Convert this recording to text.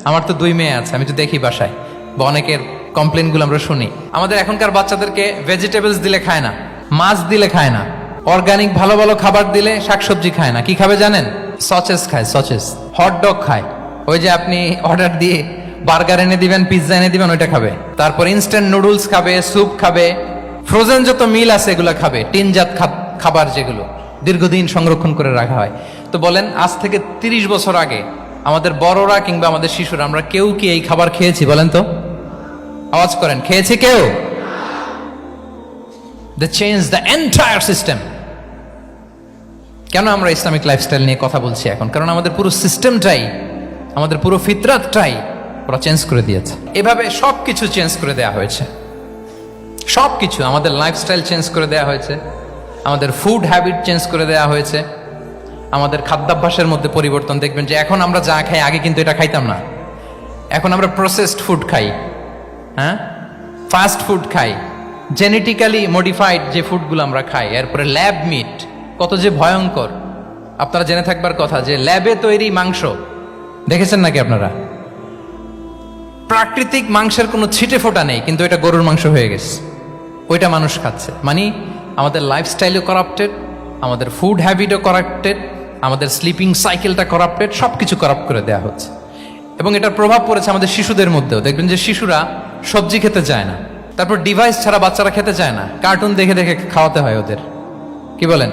আমার তো 2 মেয়ে আছে, আমি তো দেখি বাসায় বা অনেকের কমপ্লেনগুলো আমরা শুনি। আমাদের এখনকার বাচ্চাদেরকে ভেজিটেবলস দিলে খায় না, মাছ দিলে খায় না, অর্গানিক ভালো ভালো খাবার দিলে শাকসবজি খায় না। কি খাবে জানেন? সচেস খায়, সচেস, হটডগ খায়। ওই যে আপনি অর্ডার দিয়ে বার্গার এনে দিবেন, পিৎজা এনে দিবেন, ওইটা খাবে। তারপর ইনস্ট্যান্ট নুডলস খাবে, স্যুপ খাবে, ফ্রোজেন যত মিল আছে এগুলো খাবে, টিনজাত খাবার যেগুলো দীর্ঘদিন সংরক্ষণ করে রাখা হয়। তো বলেন, আজ থেকে 30 বছর আগে আমাদের বড়রা কিংবা আমাদের শিশুরা, আমরা কেউ কি এই খাবার খেয়েছি? বলেন তো, আওয়াজ করেন, খেয়েছি কেউ? They changed the entire system. কেন আমরা ইসলামিক লাইফস্টাইল নিয়ে কথা বলছি এখন? কারণ আমাদের পুরো সিস্টেমটাই, আমাদের পুরো ফিতরাতটাই ওরা চেঞ্জ করে দিয়েছে। এভাবে সবকিছু চেঞ্জ করে দেয়া হয়েছে, সবকিছু। আমাদের লাইফস্টাইল চেঞ্জ করে দেয়া হয়েছে, আমাদের ফুড হ্যাবিট চেঞ্জ করে দেয়া হয়েছে, আমাদের খাদ্যাভ্যাসের মধ্যে পরিবর্তন। দেখবেন যে এখন আমরা যা খাই, আগে কিন্তু এটা খাইতাম না। এখন আমরা প্রসেসড ফুড খাই, হ্যাঁ, ফাস্ট ফুড খাই, জেনেটিক্যালি মডিফাইড যে ফুডগুলো আমরা খাই, এরপরে ল্যাব মিট, কত যে ভয়ঙ্কর। আপনারা জেনে থাকবার কথা যে ল্যাবে তৈরি মাংস দেখেছেন নাকি আপনারা? প্রাকৃতিক মাংসের কোনো ছিটে ফোটা নেই, কিন্তু এটা গরুর মাংস হয়ে গেছে, ওইটা মানুষ খাচ্ছে। মানে আমাদের লাইফস্টাইলও করাপ্টেড, আমাদের ফুড হ্যাবিটও করাপ্টেড, আমাদের স্লিপিং সাইকেলটা করাপ্টেড, সব কিছু করাপ্ট করে দেওয়া হচ্ছে। এবং এটার প্রভাব পড়েছে আমাদের শিশুদের মধ্যেও। দেখবেন যে শিশুরা সবজি খেতে চায় না, তারপর ডিভাইস ছাড়া বাচ্চারা খেতে চায় না, কার্টুন দেখে দেখে খাওয়াতে হয় ওদের। কি বলেন?